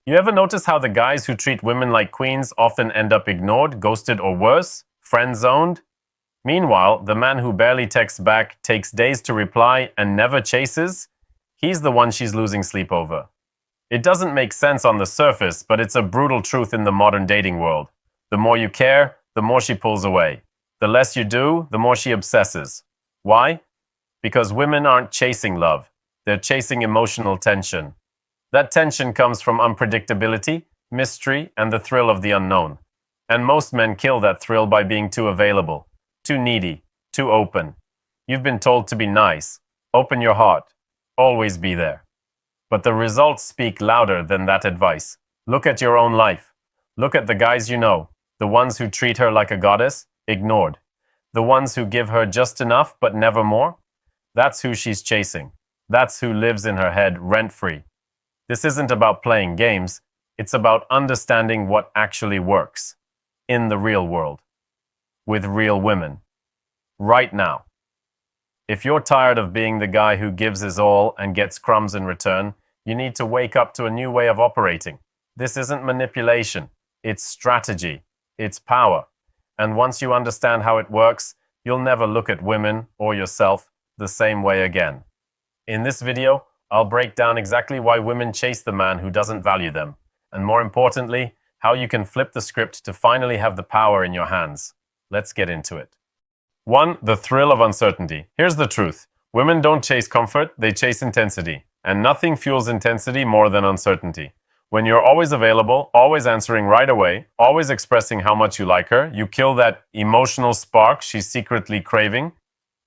You ever notice how the guys who treat women like queens often end up ignored, ghosted, or worse, friend-zoned? Meanwhile, the man who barely texts back, takes days to reply, and never chases, he's the one she's losing sleep over. It doesn't make sense on the surface, but it's a brutal truth in the modern dating world. The more you care, the more she pulls away. The less you do, the more she obsesses. Why? Because women aren't chasing love. They're chasing emotional tension. That tension comes from unpredictability, mystery, and the thrill of the unknown. And most men kill that thrill by being too available, too needy, too open. You've been told to be nice, open your heart, always be there. But the results speak louder than that advice. Look at your own life. Look at the guys you know, the ones who treat her like a goddess, ignored. The ones who give her just enough but never more. That's who she's chasing. That's who lives in her head rent-free. This isn't about playing games. It's about understanding what actually works in the real world, with real women, right now. If you're tired of being the guy who gives his all and gets crumbs in return, you need to wake up to a new way of operating. This isn't manipulation. It's strategy. It's power. And once you understand how it works, you'll never look at women or yourself the same way again. In this video, I'll break down exactly why women chase the man who doesn't value them, and more importantly, how you can flip the script to finally have the power in your hands. Let's get into it. 1. The thrill of uncertainty. Here's the truth. Women don't chase comfort, they chase intensity. And nothing fuels intensity more than uncertainty. When you're always available, always answering right away, always expressing how much you like her, you kill that emotional spark she's secretly craving.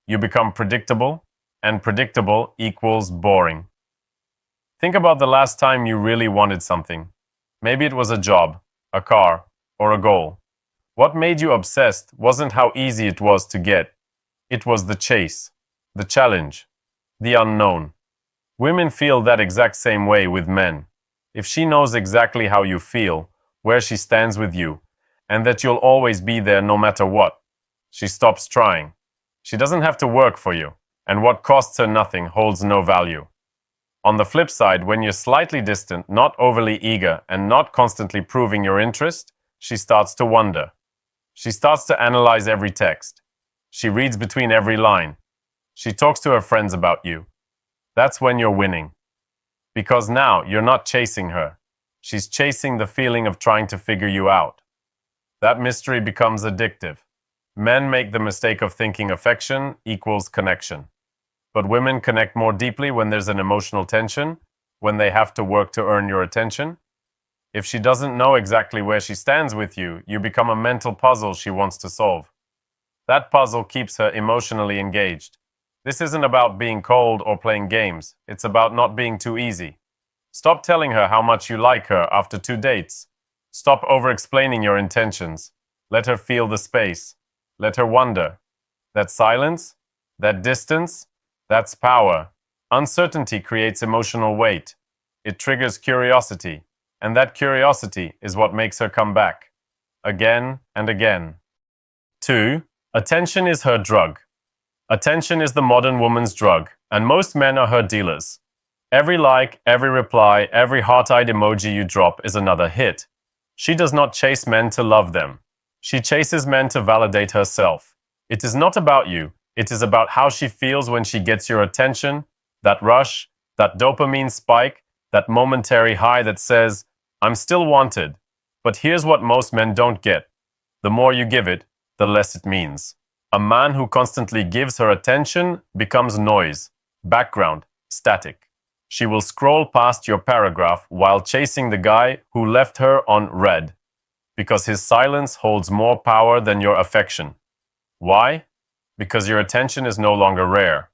You become predictable, and predictable equals boring. Think about the last time you really wanted something. Maybe it was a job, a car, or a goal. What made you obsessed wasn't how easy it was to get. It was the chase, the challenge, the unknown. Women feel that exact same way with men. If she knows exactly how you feel, where she stands with you, and that you'll always be there no matter what, she stops trying. She doesn't have to work for you, and what costs her nothing holds no value. On the flip side, when you're slightly distant, not overly eager, and not constantly proving your interest, she starts to wonder. She starts to analyze every text. She reads between every line. She talks to her friends about you. That's when you're winning. Because now you're not chasing her. She's chasing the feeling of trying to figure you out. That mystery becomes addictive. Men make the mistake of thinking affection equals connection. But women connect more deeply when there's an emotional tension, when they have to work to earn your attention. If she doesn't know exactly where she stands with you, you become a mental puzzle she wants to solve. That puzzle keeps her emotionally engaged. This isn't about being cold or playing games. It's about not being too easy. Stop telling her how much you like her after 2 dates. Stop over-explaining your intentions. Let her feel the space. Let her wonder. That silence, that distance, that's power. Uncertainty creates emotional weight. It triggers curiosity. And that curiosity is what makes her come back. Again and again. 2. Attention is her drug. Attention is the modern woman's drug, and most men are her dealers. Every like, every reply, every heart-eyed emoji you drop is another hit. She does not chase men to love them. She chases men to validate herself. It is not about you. It is about how she feels when she gets your attention, that rush, that dopamine spike, that momentary high that says, I'm still wanted. But here's what most men don't get. The more you give it, the less it means. A man who constantly gives her attention becomes noise, background, static. She will scroll past your paragraph while chasing the guy who left her on red, because his silence holds more power than your affection. Why? Because your attention is no longer rare.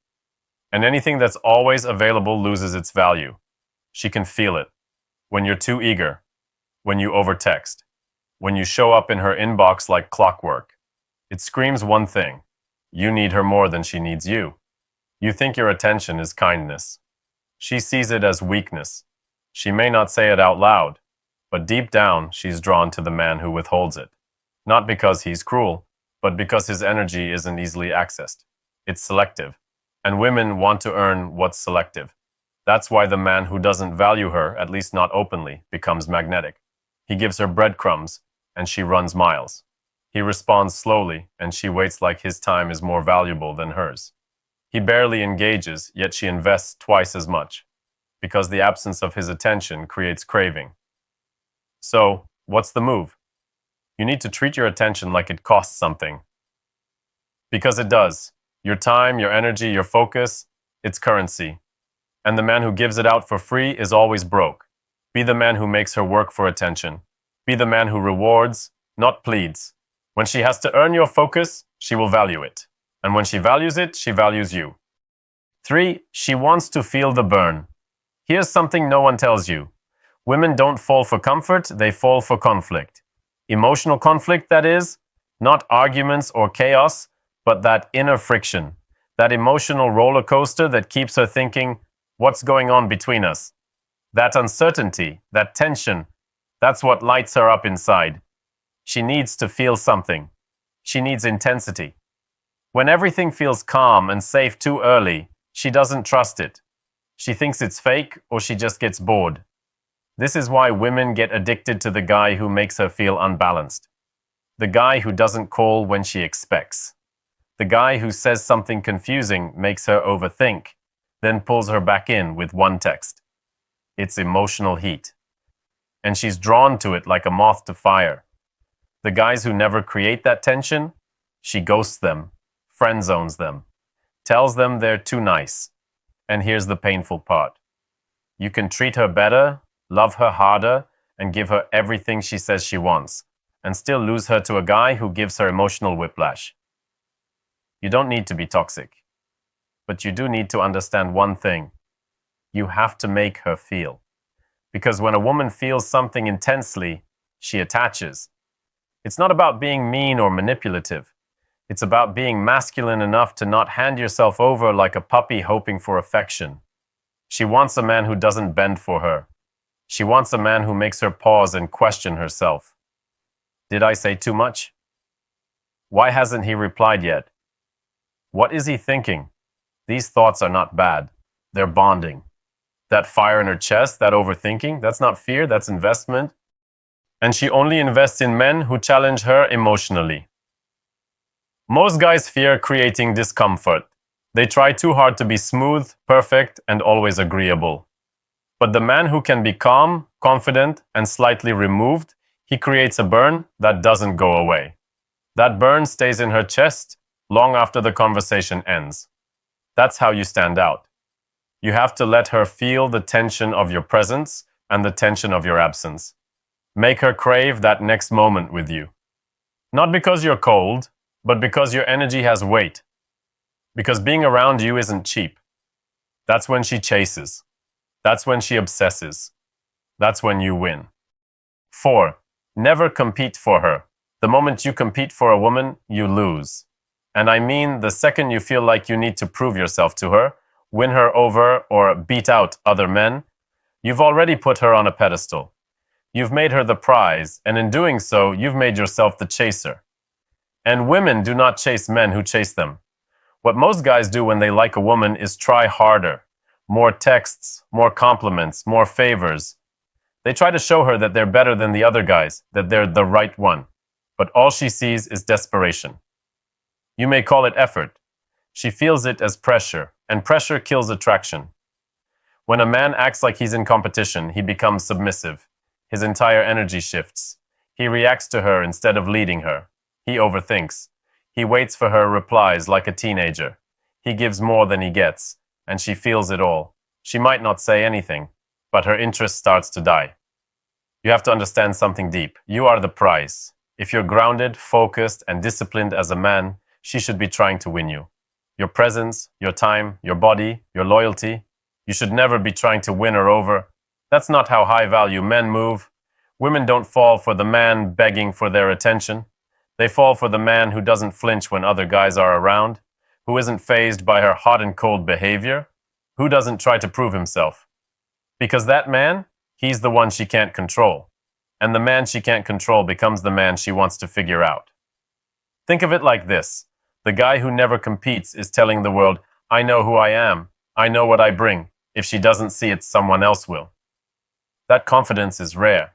And anything that's always available loses its value. She can feel it. When you're too eager, when you overtext, when you show up in her inbox like clockwork. It screams one thing. You need her more than she needs you. You think your attention is kindness. She sees it as weakness. She may not say it out loud, but deep down she's drawn to the man who withholds it. Not because he's cruel, but because his energy isn't easily accessed. It's selective. And women want to earn what's selective. That's why the man who doesn't value her, at least not openly, becomes magnetic. He gives her breadcrumbs, and she runs miles. He responds slowly, and she waits like his time is more valuable than hers. He barely engages, yet she invests twice as much, because the absence of his attention creates craving. So, what's the move? You need to treat your attention like it costs something. Because it does. Your time, your energy, your focus, it's currency. And the man who gives it out for free is always broke. Be the man who makes her work for attention. Be the man who rewards, not pleads. When she has to earn your focus, she will value it. And when she values it, she values you. 3. She wants to feel the burn. Here's something no one tells you. Women don't fall for comfort, they fall for conflict. Emotional conflict, that is, not arguments or chaos, but that inner friction, that emotional roller coaster that keeps her thinking, what's going on between us? That uncertainty, that tension, that's what lights her up inside. She needs to feel something. She needs intensity. When everything feels calm and safe too early, she doesn't trust it. She thinks it's fake or she just gets bored. This is why women get addicted to the guy who makes her feel unbalanced. The guy who doesn't call when she expects. The guy who says something confusing makes her overthink, then pulls her back in with one text. It's emotional heat. And she's drawn to it like a moth to fire. The guys who never create that tension, she ghosts them, friend zones them, tells them they're too nice. And here's the painful part. You can treat her better, love her harder, and give her everything she says she wants, and still lose her to a guy who gives her emotional whiplash. You don't need to be toxic, but you do need to understand one thing. You have to make her feel. Because when a woman feels something intensely, she attaches. It's not about being mean or manipulative. It's about being masculine enough to not hand yourself over like a puppy hoping for affection. She wants a man who doesn't bend for her. She wants a man who makes her pause and question herself. Did I say too much? Why hasn't he replied yet? What is he thinking? These thoughts are not bad. They're bonding. That fire in her chest, that overthinking, that's not fear, that's investment. And she only invests in men who challenge her emotionally. Most guys fear creating discomfort. They try too hard to be smooth, perfect, and always agreeable. But the man who can be calm, confident, and slightly removed, he creates a burn that doesn't go away. That burn stays in her chest long after the conversation ends. That's how you stand out. You have to let her feel the tension of your presence and the tension of your absence. Make her crave that next moment with you. Not because you're cold, but because your energy has weight. Because being around you isn't cheap. That's when she chases. That's when she obsesses. That's when you win. 4. Never compete for her. The moment you compete for a woman, you lose. And I mean the second you feel like you need to prove yourself to her, win her over, or beat out other men, you've already put her on a pedestal. You've made her the prize, and in doing so, you've made yourself the chaser. And women do not chase men who chase them. What most guys do when they like a woman is try harder. More texts, more compliments, more favors. They try to show her that they're better than the other guys, that they're the right one. But all she sees is desperation. You may call it effort. She feels it as pressure, and pressure kills attraction. When a man acts like he's in competition, he becomes submissive. His entire energy shifts. He reacts to her instead of leading her. He overthinks. He waits for her replies like a teenager. He gives more than he gets, and she feels it all. She might not say anything, but her interest starts to die. You have to understand something deep. You are the prize. If you're grounded, focused, and disciplined as a man, she should be trying to win you. Your presence, your time, your body, your loyalty. You should never be trying to win her over. That's not how high-value men move. Women don't fall for the man begging for their attention. They fall for the man who doesn't flinch when other guys are around, who isn't fazed by her hot and cold behavior, who doesn't try to prove himself. Because that man, he's the one she can't control. And the man she can't control becomes the man she wants to figure out. Think of it like this. The guy who never competes is telling the world, I know who I am. I know what I bring. If she doesn't see it, someone else will. That confidence is rare.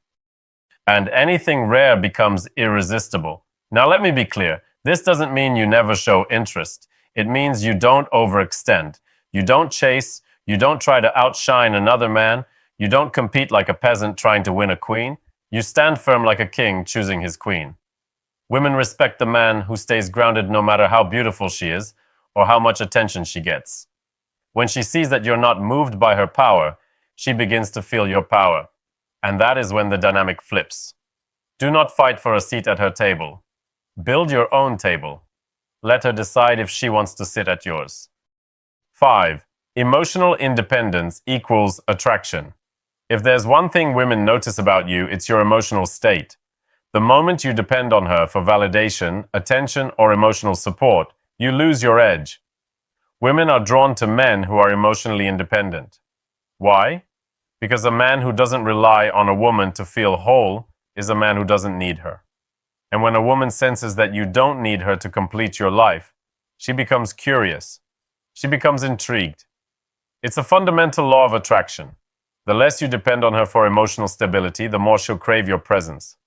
And anything rare becomes irresistible. Now, let me be clear. This doesn't mean you never show interest. It means you don't overextend. You don't chase. You don't try to outshine another man. You don't compete like a peasant trying to win a queen. You stand firm like a king choosing his queen. Women respect the man who stays grounded no matter how beautiful she is or how much attention she gets. When she sees that you're not moved by her power, she begins to feel your power. And that is when the dynamic flips. Do not fight for a seat at her table. Build your own table. Let her decide if she wants to sit at yours. 5. Emotional independence equals attraction. If there's one thing women notice about you, it's your emotional state. The moment you depend on her for validation, attention, or emotional support, you lose your edge. Women are drawn to men who are emotionally independent. Why? Because a man who doesn't rely on a woman to feel whole is a man who doesn't need her. And when a woman senses that you don't need her to complete your life, she becomes curious. She becomes intrigued. It's a fundamental law of attraction. The less you depend on her for emotional stability, the more she'll crave your presence.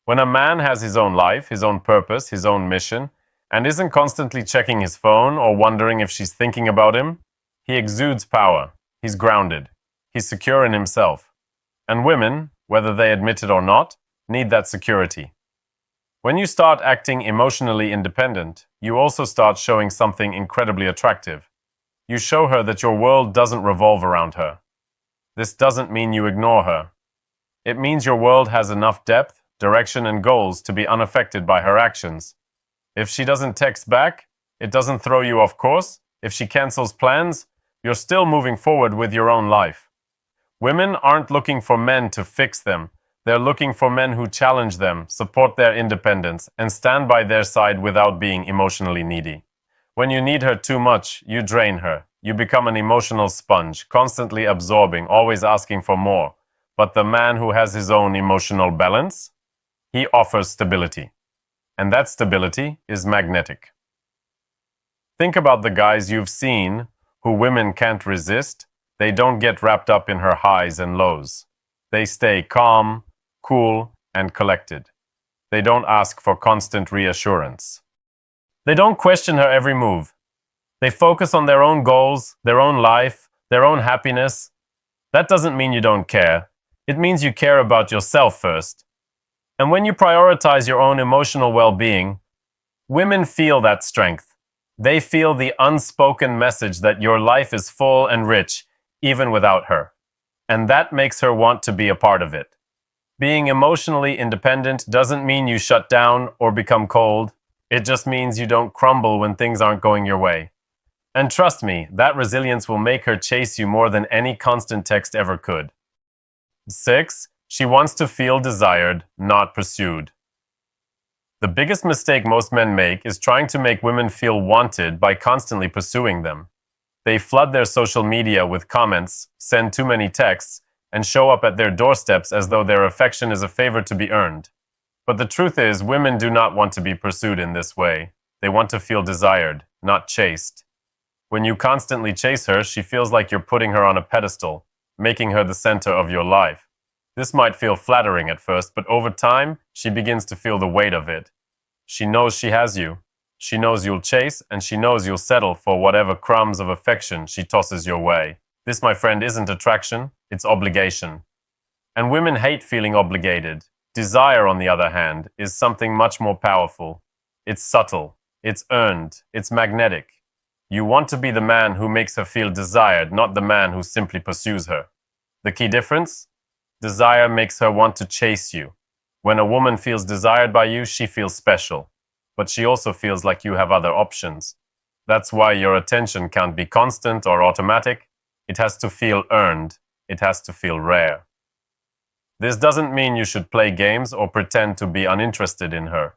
When a man has his own life, his own purpose, his own mission, and isn't constantly checking his phone or wondering if she's thinking about him, he exudes power. He's grounded. He's secure in himself. And women, whether they admit it or not, need that security. When you start acting emotionally independent, you also start showing something incredibly attractive. You show her that your world doesn't revolve around her. This doesn't mean you ignore her. It means your world has enough depth, direction, and goals to be unaffected by her actions. If she doesn't text back, it doesn't throw you off course. If she cancels plans, you're still moving forward with your own life. Women aren't looking for men to fix them. They're looking for men who challenge them, support their independence, and stand by their side without being emotionally needy. When you need her too much, you drain her. You become an emotional sponge, constantly absorbing, always asking for more. But the man who has his own emotional balance, he offers stability. And that stability is magnetic. Think about the guys you've seen who women can't resist. They don't get wrapped up in her highs and lows. They stay calm, cool, and collected. They don't ask for constant reassurance. They don't question her every move. They focus on their own goals, their own life, their own happiness. That doesn't mean you don't care. It means you care about yourself first. And when you prioritize your own emotional well-being, women feel that strength. They feel the unspoken message that your life is full and rich, even without her. And that makes her want to be a part of it. Being emotionally independent doesn't mean you shut down or become cold. It just means you don't crumble when things aren't going your way. And trust me, that resilience will make her chase you more than any constant text ever could. 6. She wants to feel desired, not pursued. The biggest mistake most men make is trying to make women feel wanted by constantly pursuing them. They flood their social media with comments, send too many texts, and show up at their doorsteps as though their affection is a favor to be earned. But the truth is, women do not want to be pursued in this way. They want to feel desired, not chased. When you constantly chase her, she feels like you're putting her on a pedestal, making her the center of your life. This might feel flattering at first, but over time, she begins to feel the weight of it. She knows she has you. She knows you'll chase, and she knows you'll settle for whatever crumbs of affection she tosses your way. This, my friend, isn't attraction, it's obligation. And women hate feeling obligated. Desire, on the other hand, is something much more powerful. It's subtle, it's earned, it's magnetic. You want to be the man who makes her feel desired, not the man who simply pursues her. The key difference? Desire makes her want to chase you. When a woman feels desired by you, she feels special. But she also feels like you have other options. That's why your attention can't be constant or automatic. It has to feel earned. It has to feel rare. This doesn't mean you should play games or pretend to be uninterested in her.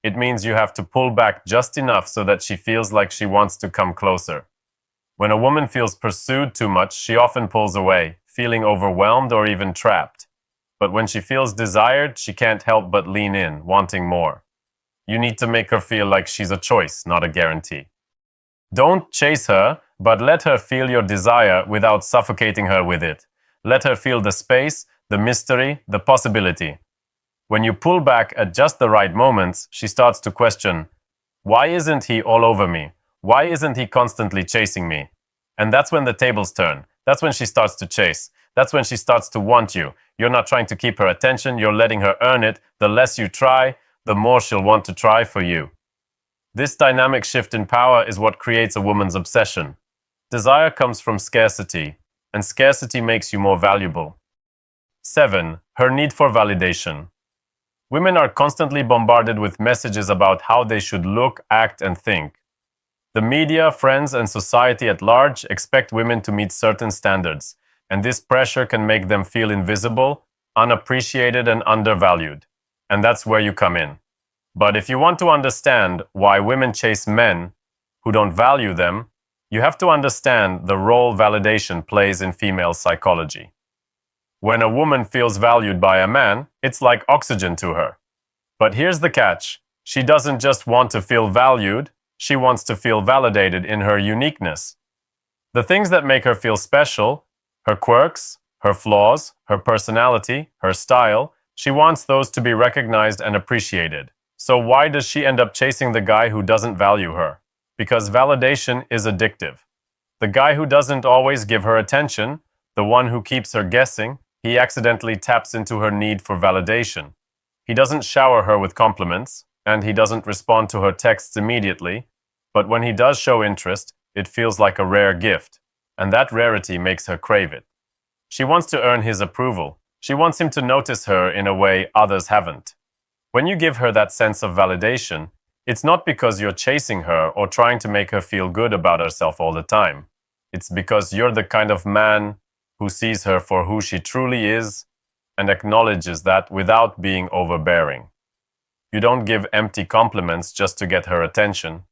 It means you have to pull back just enough so that she feels like she wants to come closer. When a woman feels pursued too much, she often pulls away, feeling overwhelmed or even trapped. But when she feels desired, she can't help but lean in, wanting more. You need to make her feel like she's a choice, not a guarantee. Don't chase her, but let her feel your desire without suffocating her with it. Let her feel the space, the mystery, the possibility. When you pull back at just the right moments, she starts to question, why isn't he all over me? Why isn't he constantly chasing me? And that's when the tables turn. That's when she starts to chase. That's when she starts to want you. You're not trying to keep her attention, you're letting her earn it. The less you try, the more she'll want to try for you. This dynamic shift in power is what creates a woman's obsession. Desire comes from scarcity, and scarcity makes you more valuable. 7. Her need for validation. Women are constantly bombarded with messages about how they should look, act, and think. The media, friends, and society at large expect women to meet certain standards, and this pressure can make them feel invisible, unappreciated, and undervalued. And that's where you come in. But if you want to understand why women chase men who don't value them, you have to understand the role validation plays in female psychology. When a woman feels valued by a man, it's like oxygen to her. But here's the catch. She doesn't just want to feel valued, she wants to feel validated in her uniqueness. The things that make her feel special, her quirks, her flaws, her personality, her style, she wants those to be recognized and appreciated. So why does she end up chasing the guy who doesn't value her? Because validation is addictive. The guy who doesn't always give her attention, the one who keeps her guessing, he accidentally taps into her need for validation. He doesn't shower her with compliments, and he doesn't respond to her texts immediately, but when he does show interest, it feels like a rare gift, and that rarity makes her crave it. She wants to earn his approval. She wants him to notice her in a way others haven't. When you give her that sense of validation, it's not because you're chasing her or trying to make her feel good about herself all the time. It's because you're the kind of man who sees her for who she truly is and acknowledges that without being overbearing. You don't give empty compliments just to get her attention.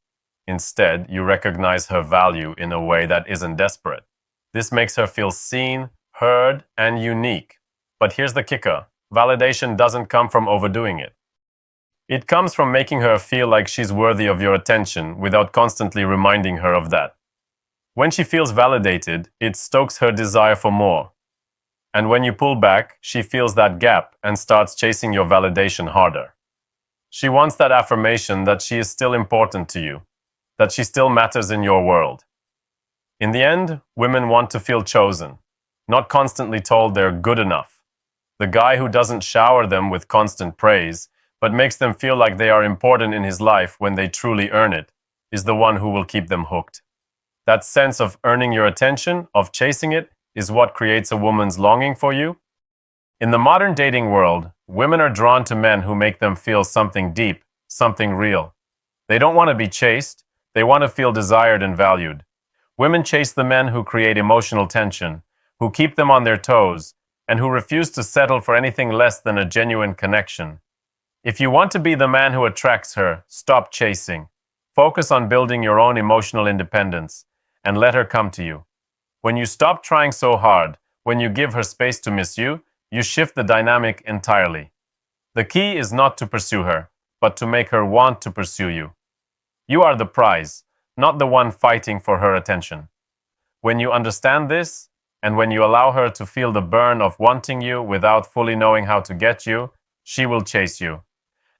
Instead, you recognize her value in a way that isn't desperate. This makes her feel seen, heard, and unique. But here's the kicker. Validation doesn't come from overdoing it. It comes from making her feel like she's worthy of your attention without constantly reminding her of that. When she feels validated, it stokes her desire for more. And when you pull back, she feels that gap and starts chasing your validation harder. She wants that affirmation that she is still important to you, that she still matters in your world. In the end, women want to feel chosen, not constantly told they're good enough. The guy who doesn't shower them with constant praise, but makes them feel like they are important in his life when they truly earn it, is the one who will keep them hooked. That sense of earning your attention, of chasing it, is what creates a woman's longing for you. In the modern dating world, women are drawn to men who make them feel something deep, something real. They don't want to be chased, they want to feel desired and valued. Women chase the men who create emotional tension, who keep them on their toes, and who refuse to settle for anything less than a genuine connection. If you want to be the man who attracts her, stop chasing. Focus on building your own emotional independence, and let her come to you. When you stop trying so hard, when you give her space to miss you, you shift the dynamic entirely. The key is not to pursue her, but to make her want to pursue you. You are the prize, not the one fighting for her attention. When you understand this, and when you allow her to feel the burn of wanting you without fully knowing how to get you, she will chase you.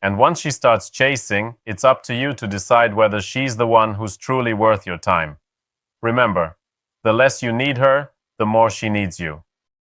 And once she starts chasing, it's up to you to decide whether she's the one who's truly worth your time. Remember, the less you need her, the more she needs you.